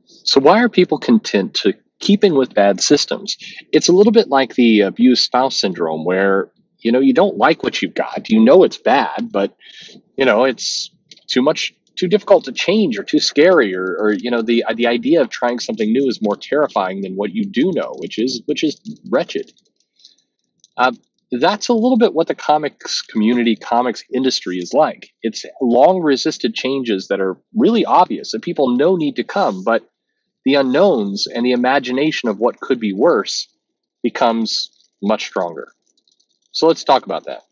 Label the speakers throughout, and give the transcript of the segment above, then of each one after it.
Speaker 1: So why are people content to keeping with bad systems? It's a little bit like the abused spouse syndrome where you don't like what you've got. You know it's bad, but it's too difficult to change or too scary or the idea of trying something new is more terrifying than what you do know, which is wretched. Uh, that's a little bit what the comics community, comics industry is like. It's long resisted changes that are really obvious that people know need to come, but the unknowns and the imagination of what could be worse becomes much stronger. So let's talk about that.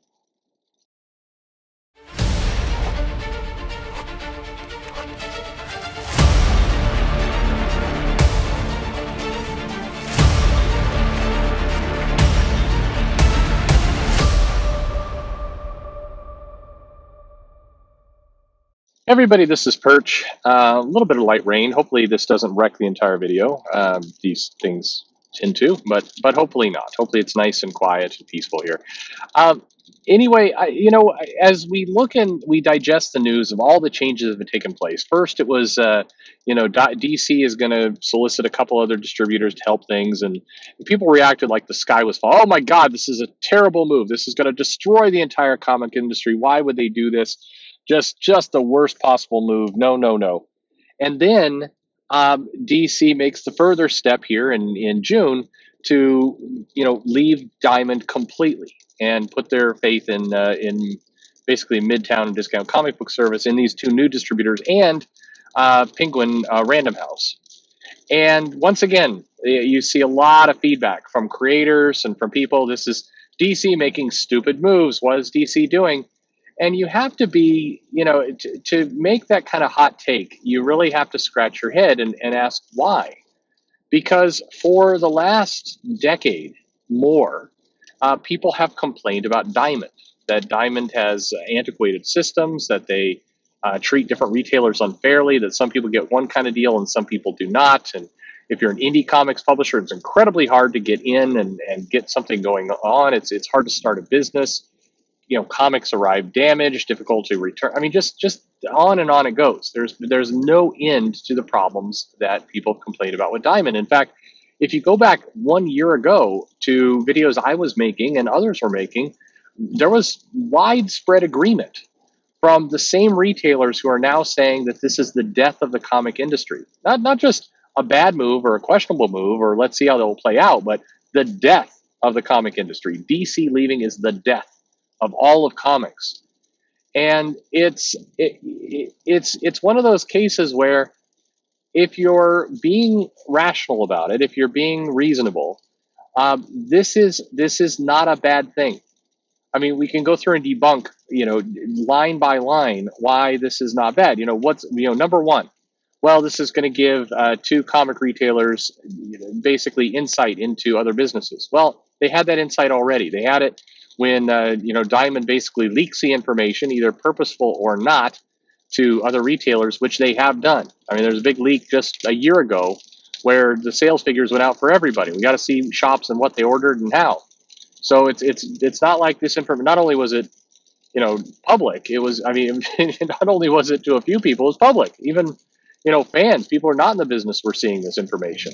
Speaker 1: Everybody, this is Perch. A little bit of light rain. Hopefully this doesn't wreck the entire video. These things tend to, but hopefully not. Hopefully it's nice and quiet and peaceful here. Um, anyway, as we look and we digest the news of all the changes that have taken place. First, it was, DC is going to solicit a couple other distributors to help things, and people reacted like the sky was falling. Oh my God, this is a terrible move. This is going to destroy the entire comic industry. Why would they do this? Just the worst possible move. No, no, no. And then DC makes the further step here in June to leave Diamond completely and put their faith in basically Midtown and Discount Comic Book Service in these two new distributors and Penguin Random House. And once again, you see a lot of feedback from creators and from people. This is DC making stupid moves. What is DC doing? And you have to be, to make that kind of hot take, you really have to scratch your head and ask why. Because for the last decade more, people have complained about Diamond, that Diamond has antiquated systems, that they treat different retailers unfairly, that some people get one kind of deal and some people do not. And if you're an indie comics publisher, it's incredibly hard to get in and get something going on. It's hard to start a business. Comics arrive damaged, difficult to return. I mean, just on and on it goes. There's no end to the problems that people complain about with Diamond. In fact, if you go back 1 year ago to videos I was making and others were making, there was widespread agreement from the same retailers who are now saying that this is the death of the comic industry. Not just a bad move or a questionable move or let's see how they'll play out, but the death of the comic industry. DC leaving is the death of all of comics. And it's one of those cases where if you're being rational about it, if you're being reasonable, this is not a bad thing. I mean, we can go through and debunk, line by line why this is not bad. Number one, well, this is going to give two comic retailers basically insight into other businesses. Well, they had that insight already. They had it when Diamond basically leaks the information, either purposeful or not, to other retailers, which they have done. I mean, there's a big leak just a year ago where the sales figures went out for everybody. We got to see shops and what they ordered and how. So it's not like this information. Not only was it public, it was. I mean, not only was it to a few people, it was public. Even fans, people who are not in the business, were seeing this information.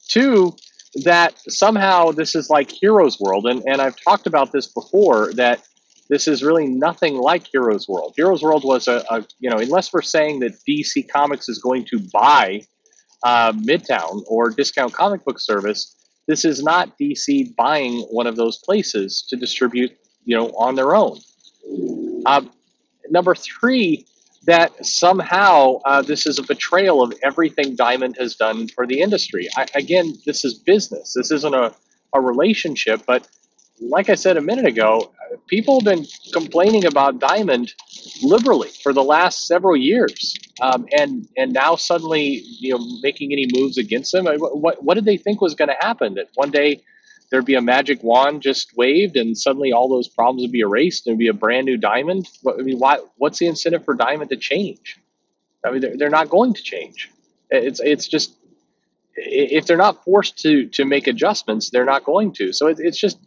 Speaker 1: Two, that somehow this is like Heroes World, and I've talked about this before, that this is really nothing like Heroes World. Heroes World was unless we're saying that DC Comics is going to buy Midtown or Discount Comic Book Service, this is not DC buying one of those places to distribute, on their own. Number three, that somehow this is a betrayal of everything Diamond has done for the industry. Again, this is business. This isn't a relationship, but like I said a minute ago, people have been complaining about Diamond liberally for the last several years, and now suddenly making any moves against them. What did they think was going to happen? That one day there'd be a magic wand just waved, and suddenly all those problems would be erased, and it'd be a brand new Diamond? I mean, what's the incentive for Diamond to change? I mean, they're not going to change. It's just, if they're not forced to make adjustments, they're not going to. So it's just,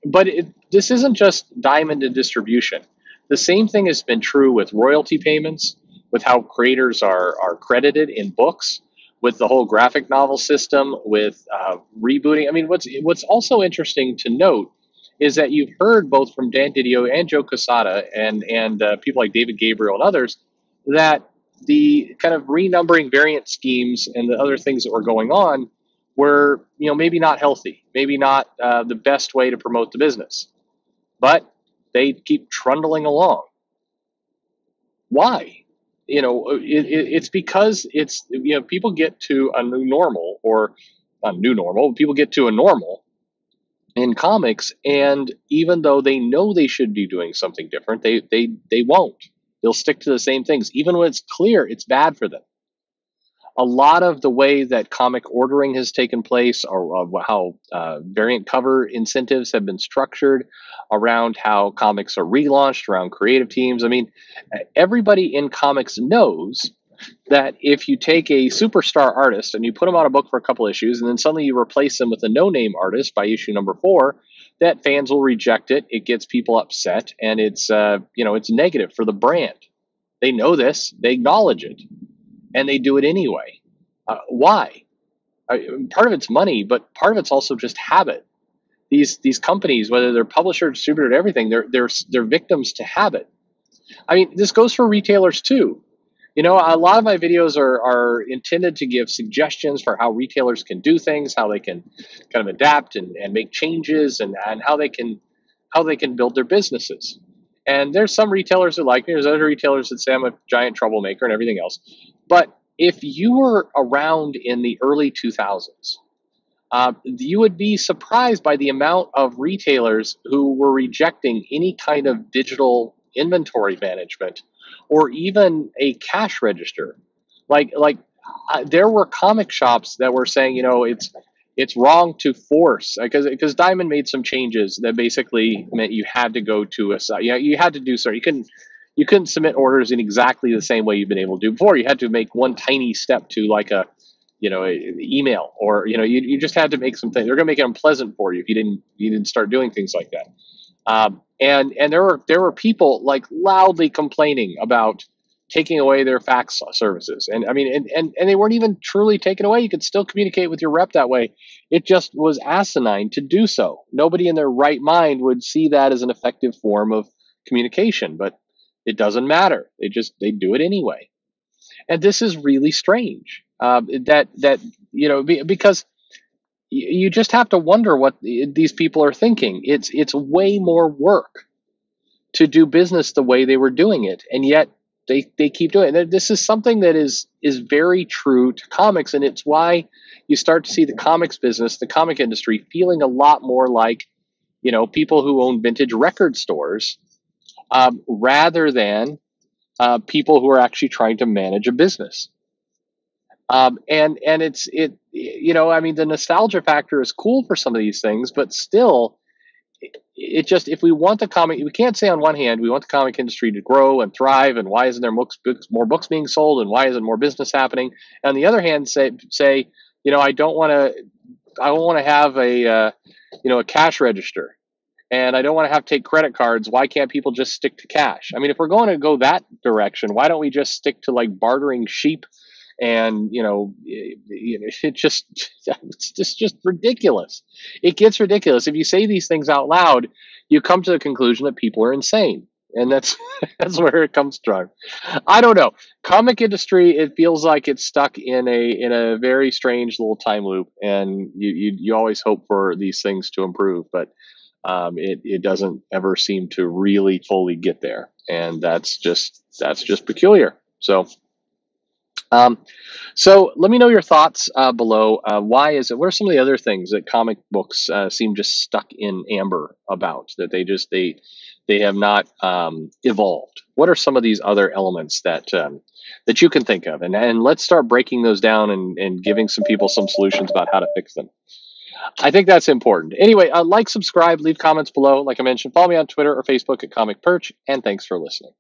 Speaker 1: but this isn't just Diamond and distribution. The same thing has been true with royalty payments. with how creators are credited in books, with the whole graphic novel system, with rebooting. I mean, what's also interesting to note is that you've heard both from Dan Didio and Joe Quesada and people like David Gabriel and others that the kind of renumbering variant schemes and the other things that were going on were, maybe not healthy, maybe not the best way to promote the business, but they keep trundling along. Why? It's because people get to a new normal, or not new normal, people get to a normal in comics, and even though they know they should be doing something different, they won't. They'll stick to the same things, even when it's clear it's bad for them. A lot of the way that comic ordering has taken place, or how variant cover incentives have been structured around how comics are relaunched, around creative teams. I mean, everybody in comics knows that if you take a superstar artist and you put them on a book for a couple issues, and then suddenly you replace them with a no-name artist by issue number 4, that fans will reject it. It gets people upset, and it's it's negative for the brand. They know this, they acknowledge it, and they do it anyway. Why? Part of it's money, but part of it's also just habit. These companies, whether they're publisher, distributor, everything, they're victims to habit. I mean, this goes for retailers too. A lot of my videos are intended to give suggestions for how retailers can do things, how they can kind of adapt and make changes, and how they can build their businesses. And there's some retailers that like me. There's other retailers that say I'm a giant troublemaker and everything else. But if you were around in the early 2000s, you would be surprised by the amount of retailers who were rejecting any kind of digital inventory management or even a cash register. There were comic shops that were saying, it's wrong to force, because Diamond made some changes that basically meant you had to go to a site. You had to do so. You couldn't submit orders in exactly the same way you've been able to do before. You had to make one tiny step to like a email, or you just had to make some things. They're going to make it unpleasant for you if you didn't start doing things like that. And there were people like loudly complaining about taking away their fax services. And I mean, and they weren't even truly taken away. You could still communicate with your rep that way. It just was asinine to do so. Nobody in their right mind would see that as an effective form of communication, but it doesn't matter. They do it anyway. And this is really strange. Because you just have to wonder what these people are thinking. It's way more work to do business the way they were doing it, and yet they keep doing it. This is something that is very true to comics, and it's why you start to see the comics business, the comic industry, feeling a lot more like people who own vintage record stores, rather than people who are actually trying to manage a business. And I mean, the nostalgia factor is cool for some of these things, but still, if we want the comic, we can't say on one hand we want the comic industry to grow and thrive, and why isn't there more books being sold, and why isn't more business happening? And on the other hand, say I don't want to have a cash register, and I don't want to have to take credit cards. Why can't people just stick to cash? I mean, if we're going to go that direction, why don't we just stick to like bartering sheep? And it's just ridiculous. It gets ridiculous. If you say these things out loud, you come to the conclusion that people are insane, and that's where it comes from. I don't know. Comic industry, it feels like it's stuck in a very strange little time loop, and you always hope for these things to improve, but it doesn't ever seem to really fully get there, and that's just peculiar. So let me know your thoughts below. Why is it? What are some of the other things that comic books seem just stuck in amber about, that they have not evolved? What are some of these other elements that you can think of? And let's start breaking those down and giving some people some solutions about how to fix them. I think that's important. Anyway, like, subscribe, leave comments below. Like I mentioned, follow me on Twitter or Facebook at Comic Perch, and thanks for listening.